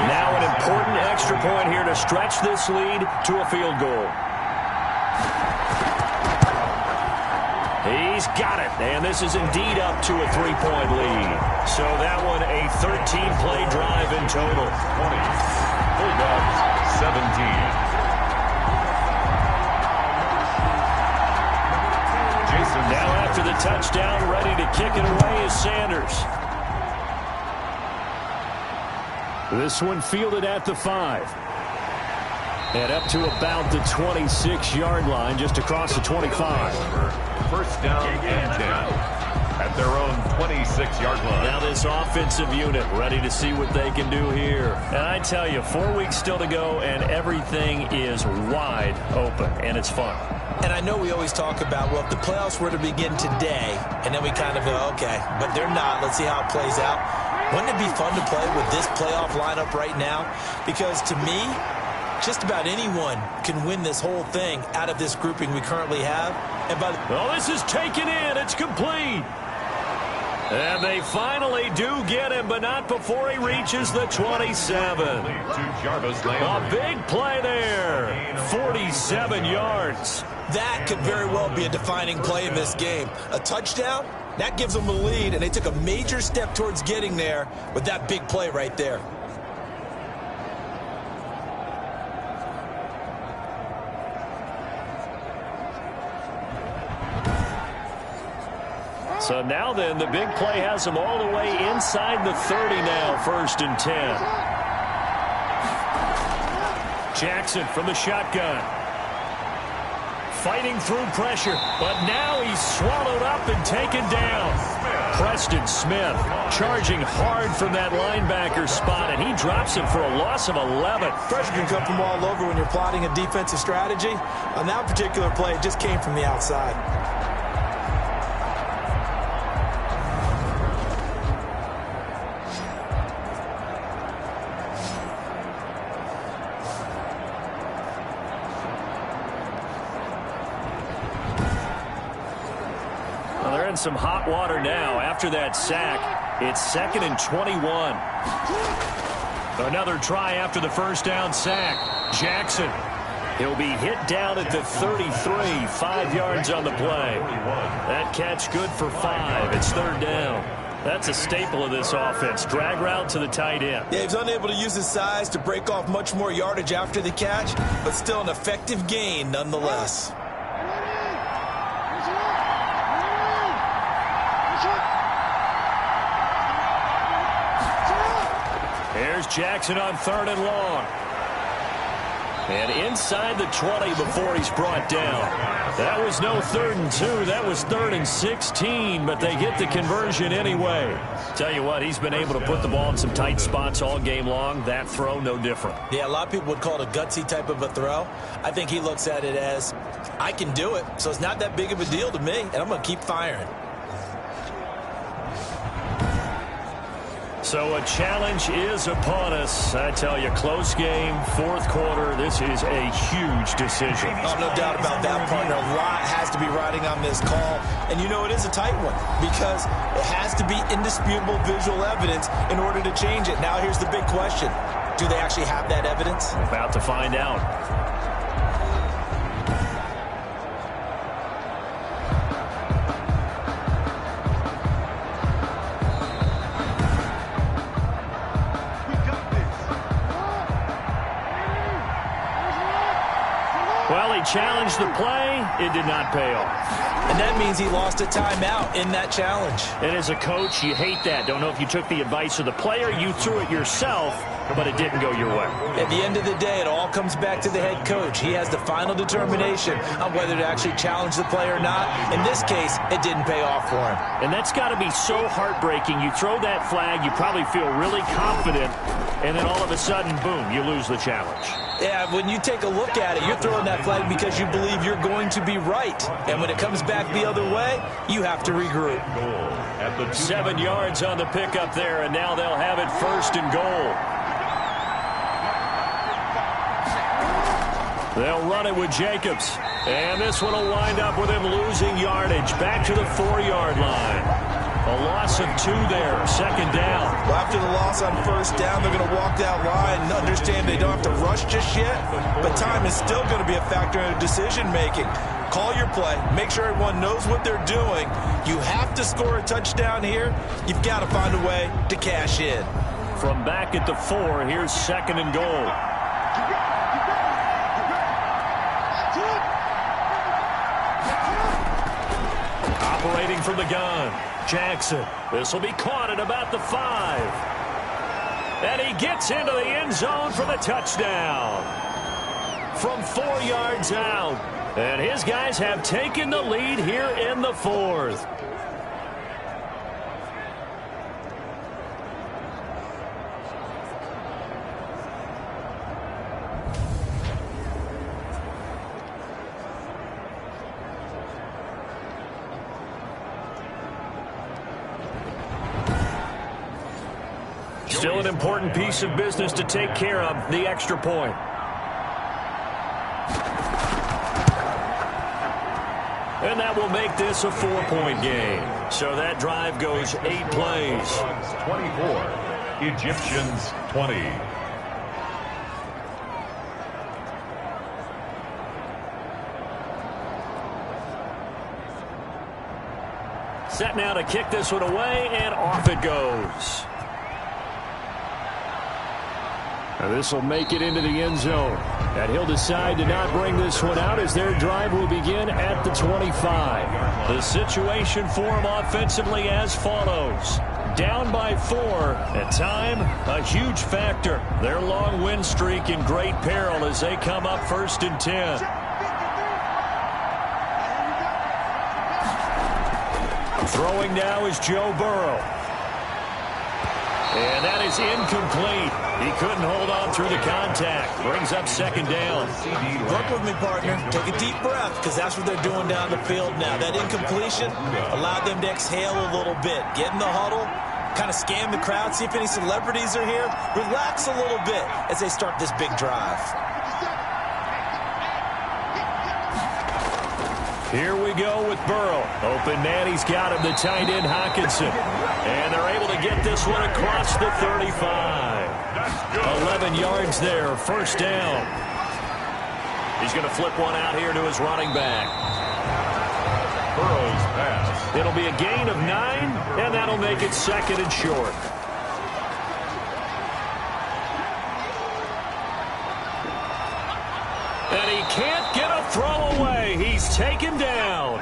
Now an important extra point here to stretch this lead to a field goal. He's got it, and this is indeed up to a 3-point lead. So that one a 13-play drive in total. 20. Bulldogs 17. Jason now after the touchdown, ready to kick it away is Sanders. This one fielded at the 5. And up to about the 26-yard line, just across the 25. 1st down and 10 at their own 26-yard line. Now this offensive unit ready to see what they can do here. And I tell you, 4 weeks still to go, and everything is wide open, and it's fun. And I know we always talk about, well, if the playoffs were to begin today, and then we kind of go, okay, but they're not. Let's see how it plays out. Wouldn't it be fun to play with this playoff lineup right now? Because to me, just about anyone can win this whole thing out of this grouping we currently have. And by well, this is taken in. It's complete. And they finally do get him, but not before he reaches the 27. A big play there. 47 yards. That could very well be a defining play in this game. A touchdown, that gives them the lead, and they took a major step towards getting there with that big play right there. So now then, the big play has them all the way inside the 30 now, 1st and 10. Jackson from the shotgun. Fighting through pressure, but now he's swallowed up and taken down. Preston Smith charging hard from that linebacker spot, and he drops him for a loss of 11. Pressure can come from all over when you're plotting a defensive strategy. On that particular play, it just came from the outside. Some hot water now after that sack. It's 2nd and 21. Another try after the first down sack. Jackson. He'll be hit down at the 33, 5 yards on the play. That catch good for 5. It's 3rd down. That's a staple of this offense. Drag route to the tight end. Yeah, he's unable to use his size to break off much more yardage after the catch, but still an effective gain nonetheless. Here's Jackson on 3rd and long. And inside the 20 before he's brought down. That was no 3rd and 2. That was 3rd and 16, but they get the conversion anyway. Tell you what, he's been able to put the ball in some tight spots all game long. That throw, no different. Yeah, a lot of people would call it a gutsy type of a throw. I think he looks at it as, I can do it, so it's not that big of a deal to me, and I'm going to keep firing. So a challenge is upon us. I tell you, close game, 4th quarter. This is a huge decision. Oh, no doubt about that, partner. A lot has to be riding on this call. And you know it is a tight one because it has to be indisputable visual evidence in order to change it. Now here's the big question. Do they actually have that evidence? About to find out. Well, he challenged the play. It did not pay off. And that means he lost a timeout in that challenge. And as a coach, you hate that. Don't know if you took the advice of the player. You threw it yourself, but it didn't go your way. At the end of the day, it all comes back to the head coach. He has the final determination on whether to actually challenge the play or not. In this case, it didn't pay off for him. And that's got to be so heartbreaking. You throw that flag, you probably feel really confident, and then all of a sudden, boom, you lose the challenge. Yeah, when you take a look at it, you're throwing that flag because you believe you're going to be right. And when it comes back the other way, you have to regroup. 7 yards on the pickup there, and now they'll have it 1st and goal. They'll run it with Jacobs. And this one will wind up with him losing yardage back to the 4-yard line. A loss of 2 there, 2nd down. Well, after the loss on 1st down, they're going to walk that line and understand they don't have to rush just yet, but time is still going to be a factor in decision-making. Call your play. Make sure everyone knows what they're doing. You have to score a touchdown here. You've got to find a way to cash in. From back at the 4, here's 2nd and goal. Operating from the gun. Jackson. This will be caught at about the 5. And he gets into the end zone for the touchdown. From 4 yards out. And his guys have taken the lead here in the 4th. Still an important piece of business to take care of, the extra point. And that will make this a 4-point game. So that drive goes 8 plays. 24, Egyptians 20. Set now to kick this one away, and off it goes. This will make it into the end zone. And he'll decide to not bring this one out as their drive will begin at the 25. The situation for him offensively as follows. Down by 4 at time, a huge factor. Their long win streak in great peril as they come up 1st and 10. Throwing now is Joe Burrow. And that is incomplete. He couldn't hold on through the contact. Brings up 2nd down. Work with me, partner. Take a deep breath, because that's what they're doing down the field now. That incompletion allowed them to exhale a little bit. Get in the huddle, kind of scan the crowd, see if any celebrities are here. Relax a little bit as they start this big drive. Here we go with Burrow. Open man, he's got him, the tight end Hockenson. And they're able to get this one across the 35. 11 yards there, 1st down. He's going to flip one out here to his running back. Burrow's pass. It'll be a gain of 9, and that'll make it 2nd and short. And he can't get a throw away. He's taken down.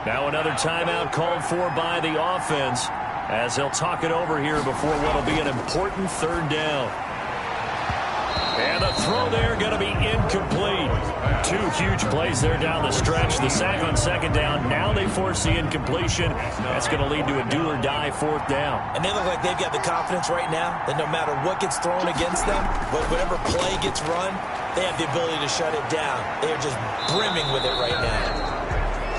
Now another timeout called for by the offense as they'll talk it over here before what will be an important 3rd down. And the throw there going to be incomplete. 2 huge plays there down the stretch. The sack on 2nd down. Now they force the incompletion. That's going to lead to a do-or-die 4th down. And they look like they've got the confidence right now that no matter what gets thrown against them, whatever play gets run, they have the ability to shut it down. They are just brimming with it right now.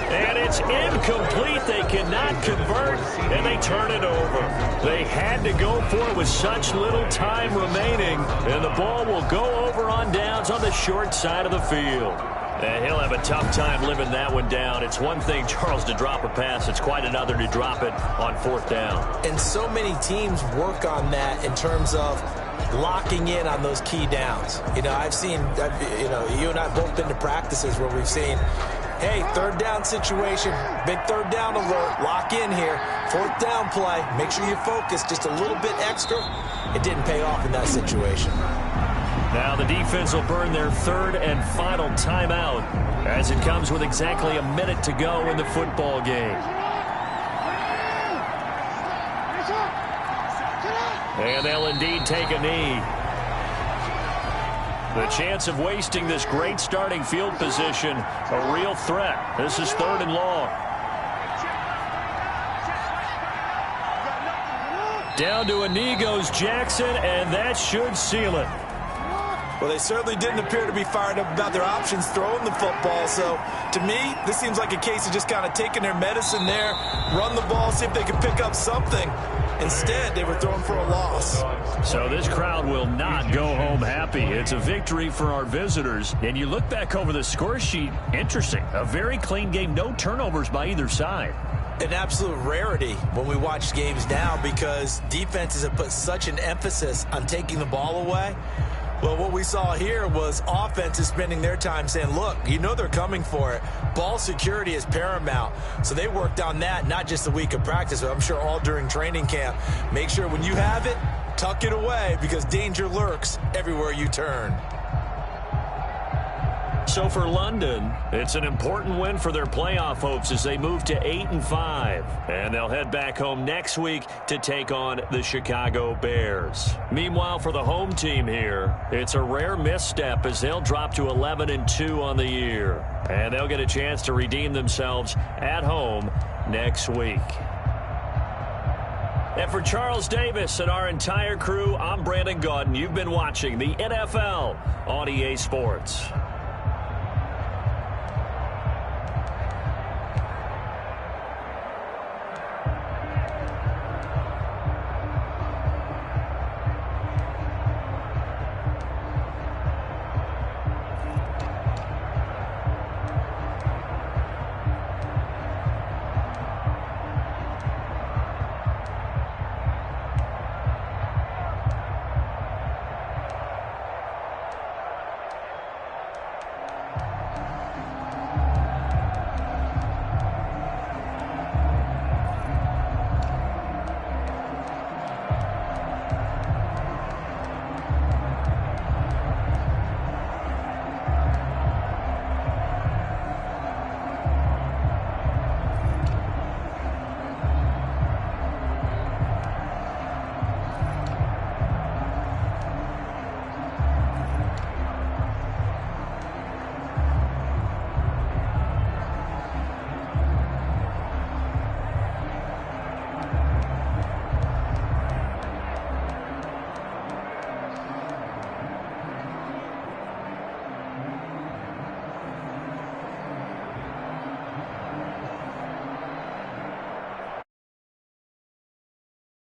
And it's incomplete. They cannot convert, and they turn it over. They had to go for it with such little time remaining, and the ball will go over on downs on the short side of the field. And he'll have a tough time living that one down. It's one thing, Charles, to drop a pass. It's quite another to drop it on 4th down. And so many teams work on that in terms of locking in on those key downs. You know, you and I have both been to practices where we've seen, hey, 3rd down situation, big 3rd down alert, lock in here, 4th down play, make sure you focus just a little bit extra. It didn't pay off in that situation. Now the defense will burn their 3rd and final timeout as it comes with exactly a minute to go in the football game. And they'll indeed take a knee. The chance of wasting this great starting field position, a real threat. This is 3rd and long. Down to a knee goes Jackson, and that should seal it. Well, they certainly didn't appear to be fired up about their options throwing the football. So, to me, this seems like a case of just kind of taking their medicine there, run the ball, see if they can pick up something. Instead, they were throwing for a loss. So this crowd will not go home happy. It's a victory for our visitors. And you look back over the score sheet, interesting. A very clean game, no turnovers by either side. An absolute rarity when we watch games now because defenses have put such an emphasis on taking the ball away. Well, what we saw here was offenses spending their time saying, look, you know they're coming for it. Ball security is paramount. So they worked on that, not just a week of practice, but I'm sure all during training camp. Make sure when you have it, tuck it away because danger lurks everywhere you turn. So for London, it's an important win for their playoff hopes as they move to 8-5. And they'll head back home next week to take on the Chicago Bears. Meanwhile, for the home team here, it's a rare misstep as they'll drop to 11-2 on the year. And they'll get a chance to redeem themselves at home next week. And for Charles Davis and our entire crew, I'm Brandon Gaudin. You've been watching the NFL on EA Sports.